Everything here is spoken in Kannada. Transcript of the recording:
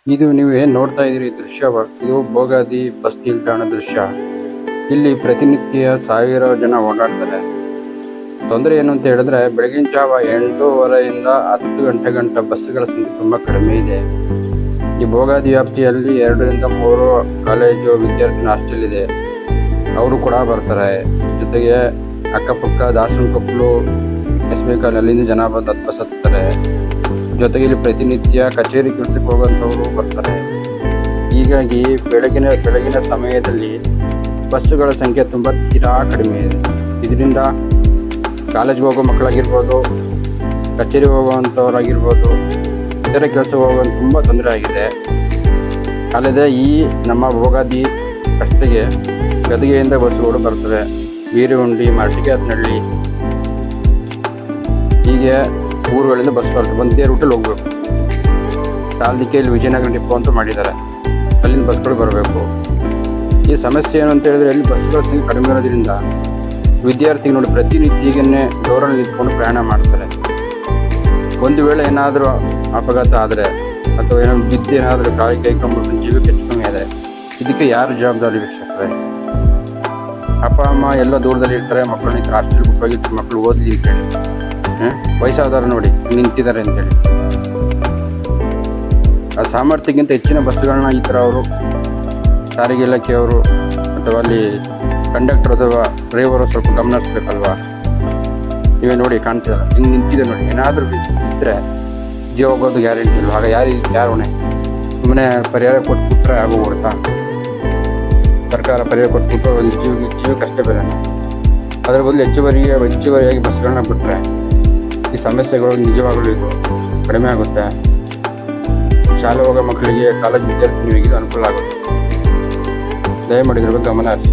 ಇದು ನೀವು ಏನು ನೋಡ್ತಾ ಇದ್ದೀರಿ ದೃಶ್ಯ, ಇದು ಭೋಗಾದಿ ಬಸ್ ನಿಲ್ದಾಣ ದೃಶ್ಯ. ಇಲ್ಲಿ ಪ್ರತಿನಿತ್ಯ ಸಾವಿರ ಜನ ಓಡಾಡ್ತಾರೆ. ತೊಂದರೆ ಏನು ಅಂತ ಹೇಳಿದ್ರೆ ಬೆಳಗಿನ ಜಾವ 8:30ಯಿಂದ 10 ಗಂಟೆ ಬಸ್ಸುಗಳ ಸಂಖ್ಯೆ ತುಂಬಾ ಕಡಿಮೆ ಇದೆ. ಈ ಭೋಗಾದಿ ವ್ಯಾಪ್ತಿಯಲ್ಲಿ 2ರಿಂದ 3 ಕಾಲೇಜು ವಿದ್ಯಾರ್ಥಿನ ಹಾಸ್ಟೆಲ್ ಇದೆ, ಅವರು ಕೂಡ ಬರ್ತಾರೆ. ಜೊತೆಗೆ ಅಕ್ಕಪಕ್ಕ ದಾಸನಕೊಪ್ಪಲು, ಎಸ್.ಬಿ. ಕಾಲನಿಂದ ಜನ ಬಂದು ಬಸ್ ಹತ್ತಾರೆ. ಜೊತೆಗೆ ಇಲ್ಲಿ ಪ್ರತಿನಿತ್ಯ ಕಚೇರಿ ಕೆಲಸಕ್ಕೆ ಹೋಗುವಂಥವರು ಬರ್ತಾರೆ. ಹೀಗಾಗಿ ಬೆಳಗಿನ ಸಮಯದಲ್ಲಿ ಬಸ್ಸುಗಳ ಸಂಖ್ಯೆ ತುಂಬ ತೀರಾ ಕಡಿಮೆ ಇದೆ. ಇದರಿಂದ ಕಾಲೇಜ್ಗೆ ಹೋಗೋ ಮಕ್ಕಳಾಗಿರ್ಬೋದು, ಕಚೇರಿಗೆ ಹೋಗುವಂಥವ್ರಾಗಿರ್ಬೋದು, ಇತರೆ ಕೆಲಸ ಹೋಗುವಂಥ ತುಂಬ ತೊಂದರೆ ಆಗಿದೆ. ಅಲ್ಲದೆ ಈ ನಮ್ಮ ಭೋಗಾದಿ ರಸ್ತೆಗೆ ಗದಗೆಯಿಂದ ಬಸ್ಸುಗಳು ಬರ್ತವೆ. ಬೀರಗುಂಡಿ, ಮರಟಿಗೆಹತ್ತನಹಳ್ಳಿ, ಹೀಗೆ ಊರುಗಳಿಂದ ಬಸ್ ಬರ್ತವೆ. ಒಂದೇ ರೂಟಲ್ಲಿ ಹೋಗ್ಬೇಕು. ಸಾಲದಿಕ್ಕೆಯಲ್ಲಿ ವಿಜಯನಗರ ಡಿಪೋ ಅಂತ ಮಾಡಿದ್ದಾರೆ, ಅಲ್ಲಿಂದ ಬಸ್ಗಳು ಬರಬೇಕು. ಈ ಸಮಸ್ಯೆ ಏನು ಅಂತ ಹೇಳಿದ್ರೆ ಇಲ್ಲಿ ಬಸ್ಗಳ ಸಂಖ್ಯೆ ಕಡಿಮೆ ಇರೋದ್ರಿಂದ ವಿದ್ಯಾರ್ಥಿಗಳು ನೋಡಿ ಪ್ರತಿನಿತ್ಯ ಹೀಗನ್ನೇ ಡೋರಲ್ಲಿ ನಿಂತ್ಕೊಂಡು ಪ್ರಯಾಣ ಮಾಡ್ತಾರೆ. ಒಂದು ವೇಳೆ ಏನಾದರೂ ಅಪಘಾತ ಆದರೆ ಅಥವಾ ಏನಾದ್ರು ಬಿದ್ದು ಏನಾದರೂ ಕೈಕೊಂಡ್ಬಿಟ್ಟು ಜೀವಕ್ಕೆ ಹೆಚ್ಚು ಕಮ್ಮಿ ಆದರೆ ಇದಕ್ಕೆ ಯಾರು ಜವಾಬ್ದಾರಿ ವಹಿಸ್ತಾರೆ? ಅಪ್ಪ ಅಮ್ಮ ಎಲ್ಲ ದೂರದಲ್ಲಿ ಇರ್ತಾರೆ, ಮಕ್ಕಳನ್ನ ಹಾಸ್ಟೆಲ್ ಬುಕ್ ಆಗಿರ್ತಾರೆ, ಮಕ್ಕಳು ಓದಲಿ ಅಂತೇಳಿ. ವಯಸ್ಸಾದವರು ನೋಡಿ ನಿಂತಿದ್ದಾರೆ ಅಂತೇಳಿ. ಆ ಸಾಮರ್ಥ್ಯಕ್ಕಿಂತ ಹೆಚ್ಚಿನ ಬಸ್ಸುಗಳನ್ನ ಈ ಥರ ಅವರು ಸಾರಿಗೆ ಇಲಾಖೆಯವರು ಅಥವಾ ಅಲ್ಲಿ ಕಂಡಕ್ಟರ್ ಅಥವಾ ಡ್ರೈವರು ಸ್ವಲ್ಪ ಗಮನ ಹರಿಸ್ಬೇಕಲ್ವಾ? ನೀವೇ ನೋಡಿ ಕಾಣ್ತಿದ್ದಾರೆ, ಹಿಂಗೆ ನಿಂತಿದೆ ನೋಡಿ. ಏನಾದರೂ ಇದ್ದರೆ ಜೀವ ಹೋಗೋದು ಗ್ಯಾರಂಟಿ ಇಲ್ವ? ಆಗ ಯಾರು ಹೊಣೆ? ಸುಮ್ಮನೆ ಪರಿಹಾರ ಕೊಟ್ಬಿಟ್ರೆ ಆಗೋಗ್ಬಿಡ್ತಾ? ಸರ್ಕಾರ ಪರಿಹಾರ ಕೊಟ್ಬಿಟ್ಟು ಒಂದು ಜೀವಕ್ಕೆ ಅಷ್ಟೇ ಬೇರೆ. ಅದರ ಬದಲು ಹೆಚ್ಚುವರಿಯಾಗಿ ಬಸ್ಗಳನ್ನ ಬಿಟ್ಟರೆ ಈ ಸಮಸ್ಯೆಗಳು ನಿಜವಾಗಲೂ ಇದು ಕಡಿಮೆ ಆಗುತ್ತೆ. ಶಾಲೆ ಹೋಗೋ ಮಕ್ಕಳಿಗೆ, ಕಾಲೇಜ್ ವಿದ್ಯಾರ್ಥಿಗಳಿಗೆ ಇದು ಅನುಕೂಲ ಆಗುತ್ತೆ. ದಯಮಾಡಿ ಇದ್ರ ಬಗ್ಗೆ ಗಮನ ಹರಿಸಿ.